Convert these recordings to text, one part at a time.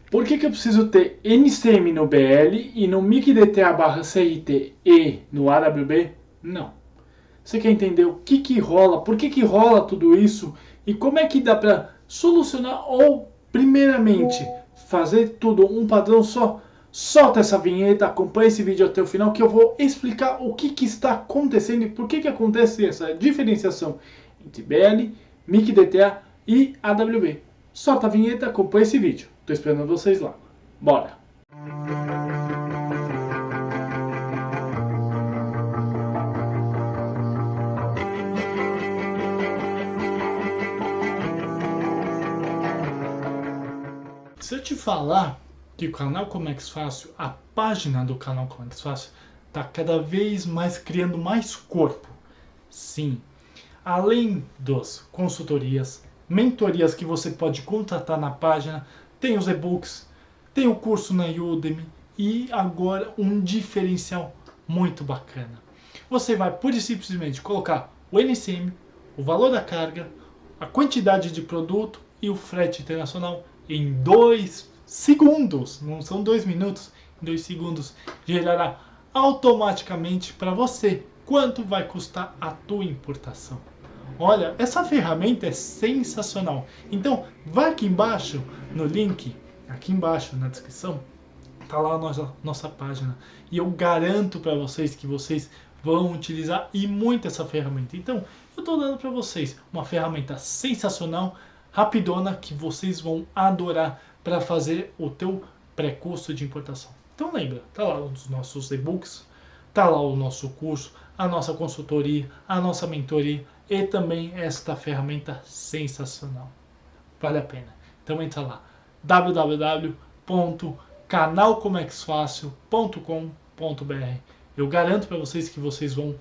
Por que eu preciso ter NCM no BL e no MIC-DTA/CRT e no AWB? Não. Você quer entender o que rola, por que rola tudo isso e como é que dá para solucionar ou, primeiramente, fazer tudo um padrão só? Solta essa vinheta, acompanha esse vídeo até o final que eu vou explicar o que está acontecendo e por que acontece essa diferenciação entre BL, MIC-DTA e AWB. Solta a vinheta, acompanha esse vídeo. Tô esperando vocês lá. Bora! Se eu te falar que o canal Comex Fácil, a página do canal Comex Fácil, está cada vez mais criando mais corpo. Sim, além das consultorias, mentorias que você pode contratar na página, tem os e-books, tem o curso na Udemy e agora um diferencial muito bacana. Você vai pura e simplesmente colocar o NCM, o valor da carga, a quantidade de produto e o frete internacional em 2 segundos, não são 2 minutos, em 2 segundos gerará automaticamente para você quanto vai custar a tua importação. Olha, essa ferramenta é sensacional. Então, vai aqui embaixo no link, aqui embaixo na descrição, tá lá a nossa página. E eu garanto para vocês que vocês vão utilizar e muito essa ferramenta. Então, eu estou dando para vocês uma ferramenta sensacional, rapidona, que vocês vão adorar para fazer o teu pré-custo de importação. Então lembra, tá lá os nossos e-books, tá lá o nosso curso, a nossa consultoria, a nossa mentoria e também esta ferramenta sensacional. Vale a pena. Então entra lá, www.canalcomexfacil.com.br. Eu garanto para vocês que vocês vão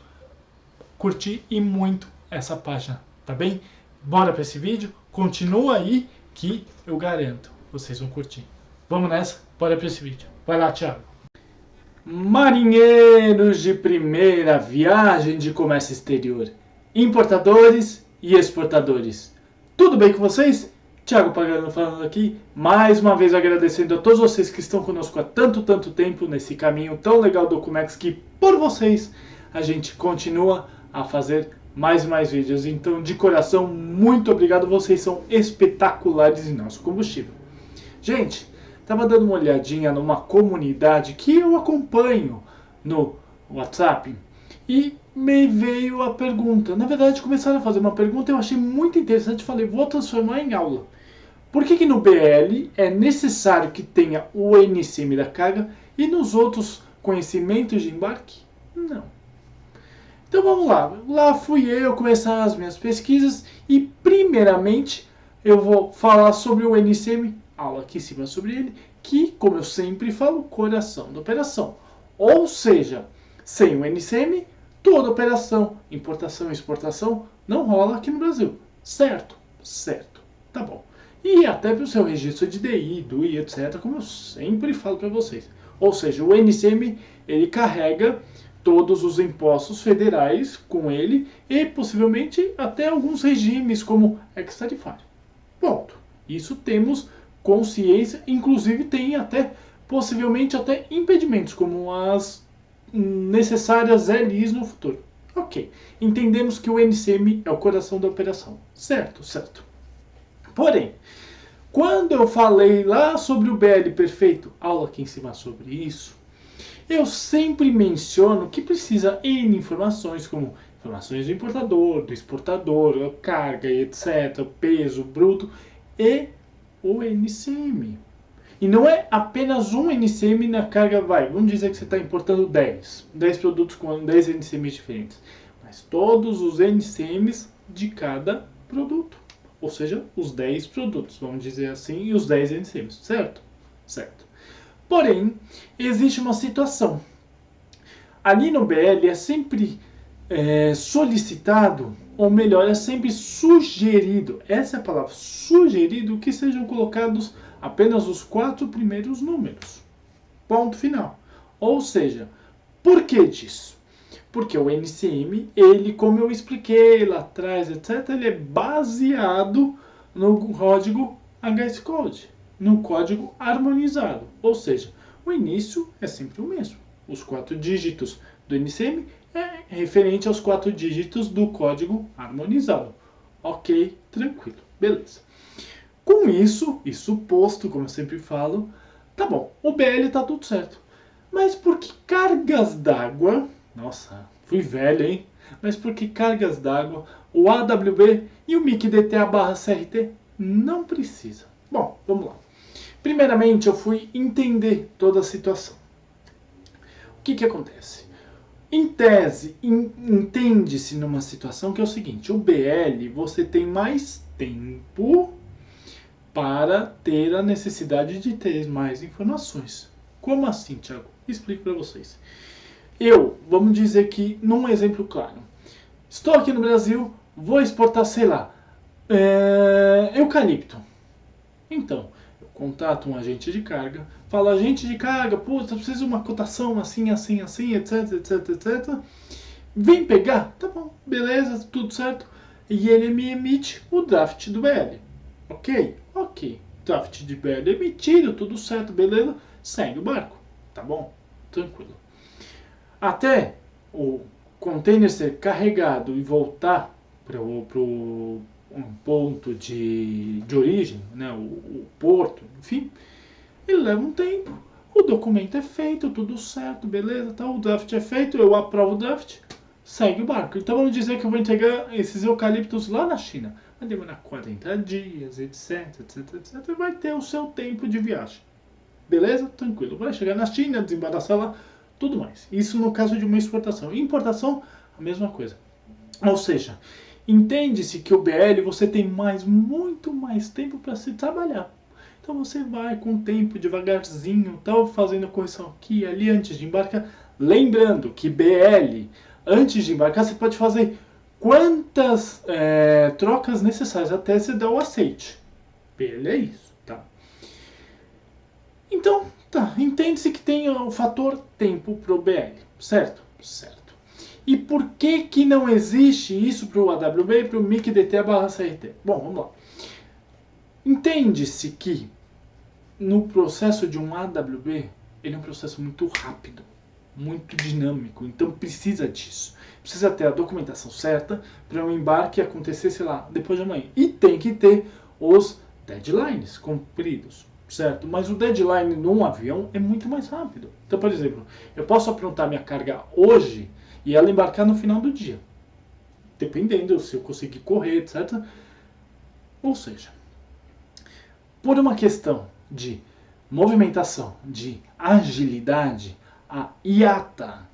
curtir e muito essa página, tá bem? Bora para esse vídeo, continua aí que eu garanto, vocês vão curtir. Vamos nessa, bora para esse vídeo. Vai lá, Thiago. Marinheiros de primeira, viagem de comércio exterior, importadores e exportadores. Tudo bem com vocês? Thiago Pagano falando aqui, mais uma vez agradecendo a todos vocês que estão conosco há tanto tempo nesse caminho tão legal do Comex, que por vocês a gente continua a fazer mais e mais vídeos. Então, de coração, muito obrigado, vocês são espetaculares em nosso combustível. Gente, estava dando uma olhadinha numa comunidade que eu acompanho no WhatsApp e me veio a pergunta. Na verdade, começaram a fazer uma pergunta, eu achei muito interessante, falei, vou transformar em aula. Por que no BL é necessário que tenha o NCM da carga e nos outros conhecimentos de embarque, não? Então vamos lá. Lá fui eu começar as minhas pesquisas e primeiramente eu vou falar sobre o NCM, aula aqui em cima sobre ele, que, como eu sempre falo, coração da operação. Ou seja, sem o NCM, toda operação, importação e exportação, não rola aqui no Brasil. Certo? Certo. Tá bom. E até para o seu registro de DI, DUI, etc., como eu sempre falo para vocês. Ou seja, o NCM, ele carrega todos os impostos federais com ele e possivelmente até alguns regimes como ex-tarifário. Ponto. Isso temos consciência, inclusive tem até possivelmente até impedimentos como as necessárias LIs no futuro. Ok, entendemos que o NCM é o coração da operação. Certo, certo. Porém, quando eu falei lá sobre o BL perfeito, aula aqui em cima sobre isso, eu sempre menciono que precisa N informações, como informações do importador, do exportador, a carga, etc., peso bruto e o NCM. E não é apenas um NCM na carga, vamos dizer que você está importando 10 produtos com 10 NCMs diferentes, mas todos os NCMs de cada produto, ou seja, os 10 produtos, vamos dizer assim, e os 10 NCMs, certo? Certo. Porém, existe uma situação. Ali no BL é sempre solicitado, ou melhor, é sempre sugerido, essa é a palavra, sugerido, que sejam colocados apenas os 4 primeiros números. Ponto final. Ou seja, por que disso? Porque o NCM, ele, como eu expliquei lá atrás, etc., ele é baseado no código HS Code. no código harmonizado, ou seja, o início é sempre o mesmo. Os 4 dígitos do NCM é referente aos 4 dígitos do código harmonizado. Ok, tranquilo, beleza. Com isso posto, como eu sempre falo, tá bom, o BL tá tudo certo. Mas por que cargas d'água, nossa, fui velho, hein? Mas por que cargas d'água, o AWB e o MICDTA/CRT não precisa? Bom, vamos lá. Primeiramente, eu fui entender toda a situação. O que acontece? Em tese, entende-se numa situação que é o seguinte: o BL você tem mais tempo para ter a necessidade de ter mais informações. Como assim, Thiago? Explico para vocês. Vamos dizer que, num exemplo claro, estou aqui no Brasil, vou exportar, sei lá, eucalipto. Então, eu contato um agente de carga, falo, agente de carga, putz, eu preciso de uma cotação assim, assim, assim, etc, etc, etc. Vem pegar? Tá bom, beleza, tudo certo. E ele me emite o draft do BL. Ok? Ok. Draft de BL emitido, tudo certo, beleza. Segue o barco. Tá bom? Tranquilo. Até o container ser carregado e voltar para um ponto de origem, né, o porto, enfim, ele leva um tempo. O documento é feito, tudo certo, beleza, tá, o draft é feito, eu aprovo o draft, segue o barco. Então vamos dizer que eu vou entregar esses eucaliptos lá na China. Vai demorar 40 dias, etc, etc, etc. Vai ter o seu tempo de viagem. Beleza? Tranquilo. Vai chegar na China, desembaraçar lá, tudo mais. Isso no caso de uma exportação. Importação, a mesma coisa. Ou seja, entende-se que o BL você tem muito mais tempo para se trabalhar. Então você vai com o tempo, devagarzinho, tal, fazendo correção aqui e ali antes de embarcar. Lembrando que BL, antes de embarcar, você pode fazer quantas trocas necessárias até você dar o aceite. BL é isso, tá? Então, tá, entende-se que tem o fator tempo pro BL, certo? Certo. E por que não existe isso para o AWB e para o MICDTA/CRT? Bom, vamos lá. Entende-se que no processo de um AWB, ele é um processo muito rápido, muito dinâmico, então precisa disso. Precisa ter a documentação certa para o embarque acontecer, sei lá, depois de amanhã. E tem que ter os deadlines cumpridos, certo? Mas o deadline num avião é muito mais rápido. Então, por exemplo, eu posso aprontar minha carga hoje e ela embarcar no final do dia, dependendo se eu conseguir correr, etc. Ou seja, por uma questão de movimentação, de agilidade, a IATA,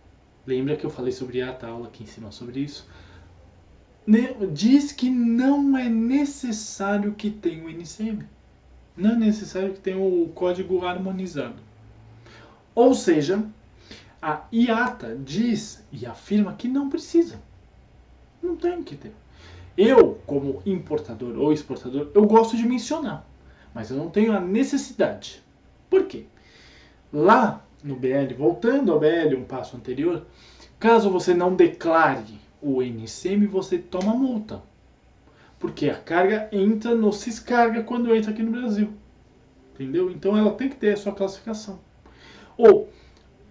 lembra que eu falei sobre IATA, aula aqui em cima sobre isso, diz que não é necessário que tenha o NCM. Não é necessário que tenha o código harmonizado. Ou seja, a IATA diz e afirma que não precisa. Não tem que ter. Eu, como importador ou exportador, eu gosto de mencionar, mas eu não tenho a necessidade. Por quê? Lá no BL, voltando ao BL, um passo anterior, caso você não declare o NCM, você toma multa. Porque a carga entra no Ciscarga quando entra aqui no Brasil. Entendeu? Então ela tem que ter a sua classificação. O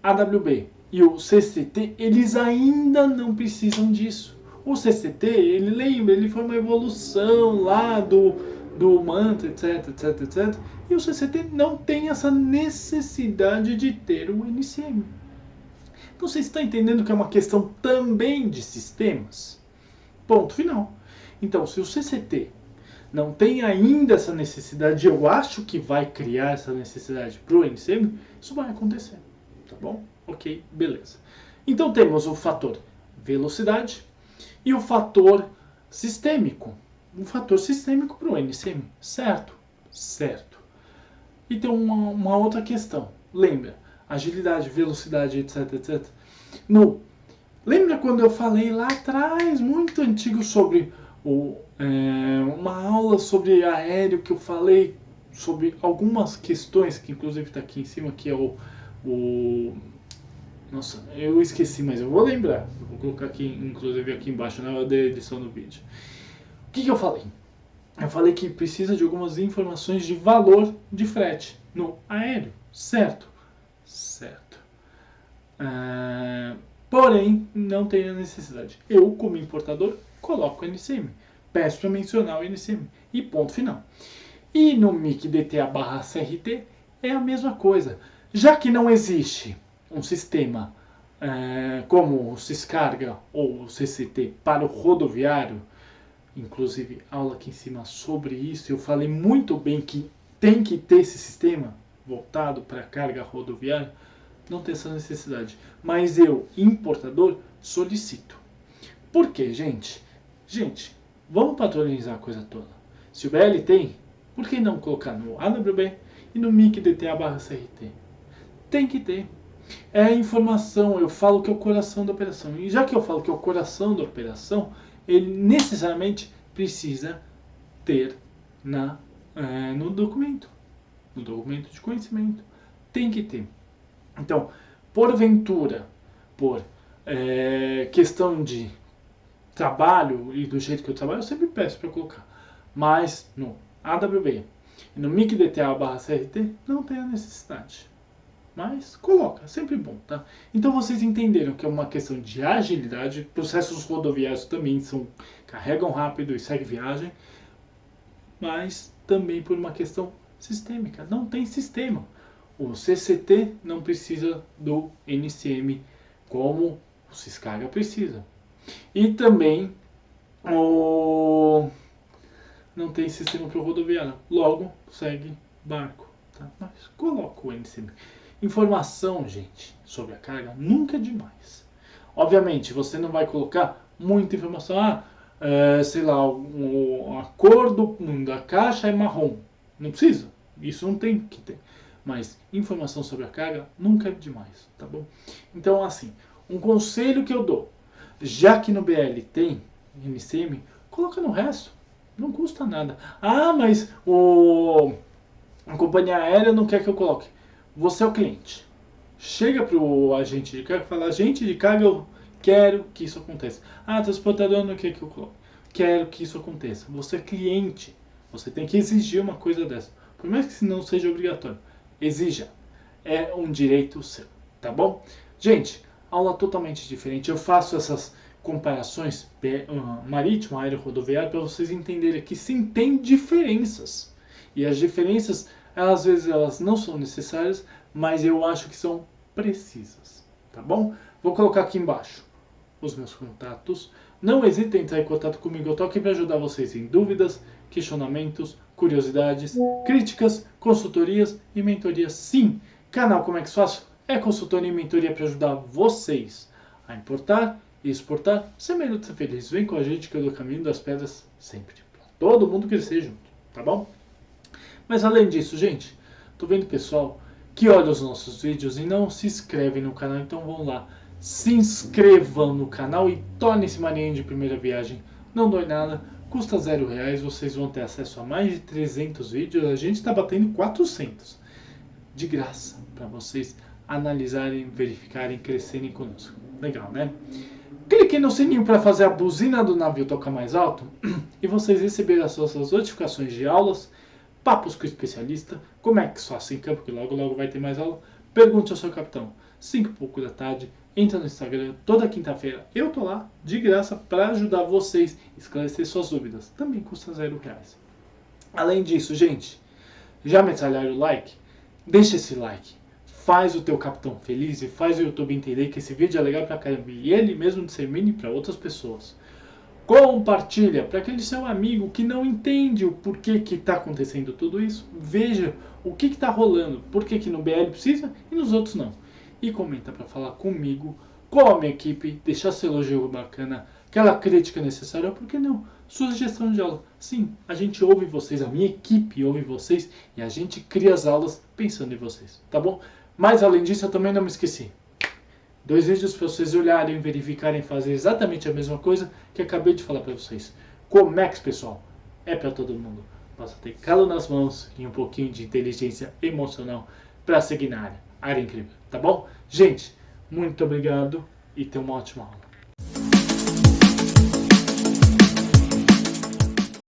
AWB e o CCT, eles ainda não precisam disso. O CCT, ele foi uma evolução lá do Manta, etc, etc, etc. E o CCT não tem essa necessidade de ter o NCM. Então você está entendendo que é uma questão também de sistemas? Ponto final. Então, se o CCT não tem ainda essa necessidade, eu acho que vai criar essa necessidade para o NCM, isso vai acontecer. Tá bom? Ok, beleza. Então temos o fator velocidade e o fator sistêmico. Um fator sistêmico para o NCM, certo? Certo. E tem uma outra questão. Lembra? Agilidade, velocidade, etc, etc. Lembra quando eu falei lá atrás, muito antigo, sobre uma aula sobre aéreo, que eu falei sobre algumas questões, que inclusive está aqui em cima, que é nossa, eu esqueci, mas eu vou lembrar. Eu vou colocar aqui, inclusive aqui embaixo, na hora da edição do vídeo. O que eu falei? eu falei que precisa de algumas informações de valor de frete no aéreo, certo? Certo. Porém, não tem a necessidade. Eu, como importador, coloco o NCM. Peço para mencionar o NCM. E ponto final. E no MIC DTA/CRT é a mesma coisa. Já que não existe um sistema como o Syscarga ou o CCT para o rodoviário, inclusive aula aqui em cima sobre isso, eu falei muito bem que tem que ter esse sistema voltado para carga rodoviária, não tem essa necessidade. Mas eu, importador, solicito. Por quê, gente? Gente, vamos padronizar a coisa toda. Se o BL tem, por que não colocar no AWB e no MIC DTA/CRT? Tem que ter. É a informação, eu falo que é o coração da operação. E já que eu falo que é o coração da operação, ele necessariamente precisa ter no documento. No documento de conhecimento. Tem que ter. Então, porventura, por questão de trabalho e do jeito que eu trabalho, eu sempre peço para colocar. Mas no AWB e no MIC DTA/CRT não tem a necessidade. Mas coloca, sempre bom, tá? Então vocês entenderam que é uma questão de agilidade, processos rodoviários também carregam rápido e seguem viagem, mas também por uma questão sistêmica, não tem sistema. O CCT não precisa do NCM como o Syscarga precisa. E também não tem sistema para o rodoviário, logo segue barco, tá? Mas coloca o NCM. Informação, gente, sobre a carga nunca é demais. Obviamente, você não vai colocar muita informação. Sei lá, a cor da caixa é marrom. Não precisa. Isso não tem que ter. Mas informação sobre a carga nunca é demais, tá bom? Então, assim, um conselho que eu dou. Já que no BL tem NCM, coloca no resto. Não custa nada. Mas a companhia aérea não quer que eu coloque. Você é o cliente. Chega para o agente de carga e fala: agente de carga, eu quero que isso aconteça. Transportador não quer que eu coloque. Quero que isso aconteça. Você é cliente. Você tem que exigir uma coisa dessa. Por mais que não seja obrigatório. Exija. É um direito seu. Tá bom? Gente, aula totalmente diferente. Eu faço essas comparações marítimo, aéreo, rodoviário para vocês entenderem que sim, tem diferenças. E as diferenças, às vezes elas não são necessárias, mas eu acho que são precisas, tá bom? Vou colocar aqui embaixo os meus contatos. Não hesitem em entrar em contato comigo, eu estou aqui para ajudar vocês em dúvidas, questionamentos, curiosidades, críticas, consultorias e mentorias. Sim, canal Como é que faço? É consultoria e mentoria para ajudar vocês a importar e exportar sem medo de ser feliz. Vem com a gente que eu dou o caminho das pedras sempre. Pra todo mundo crescer junto, tá bom? Mas além disso, gente, tô vendo pessoal que olha os nossos vídeos e não se inscreve no canal, então vão lá, se inscrevam no canal e tornem-se marinheiro de primeira viagem. Não dói nada, custa R$0, vocês vão ter acesso a mais de 300 vídeos, a gente está batendo 400 de graça para vocês analisarem, verificarem, crescerem conosco. Legal, né? Clique no sininho para fazer a buzina do navio tocar mais alto e vocês receberem as suas notificações de aulas, papos com o especialista, como é que só assim em campo, que logo logo vai ter mais aula. Pergunte ao seu capitão. 5:00 da tarde, entra no Instagram, toda quinta-feira eu tô lá, de graça, para ajudar vocês a esclarecer suas dúvidas. Também custa R$0. Além disso, gente, já metralharam o like? Deixa esse like. Faz o teu capitão feliz e faz o YouTube entender que esse vídeo é legal pra caramba e ele mesmo dissemine para outras pessoas. Compartilha para aquele seu amigo que não entende o porquê que está acontecendo tudo isso. Veja o que está rolando, por que no BL precisa e nos outros não. E comenta para falar comigo, com a minha equipe, deixar seu elogio bacana, aquela crítica necessária, por que não? Sugestão de aula. Sim, a gente ouve vocês, a minha equipe ouve vocês e a gente cria as aulas pensando em vocês, tá bom? Mas além disso, eu também não me esqueci. 2 vídeos para vocês olharem, verificarem, fazer exatamente a mesma coisa que acabei de falar para vocês. Comex, pessoal, é para todo mundo. Basta ter calo nas mãos e um pouquinho de inteligência emocional para seguir na área. Área incrível, tá bom? Gente, muito obrigado e tenha uma ótima aula.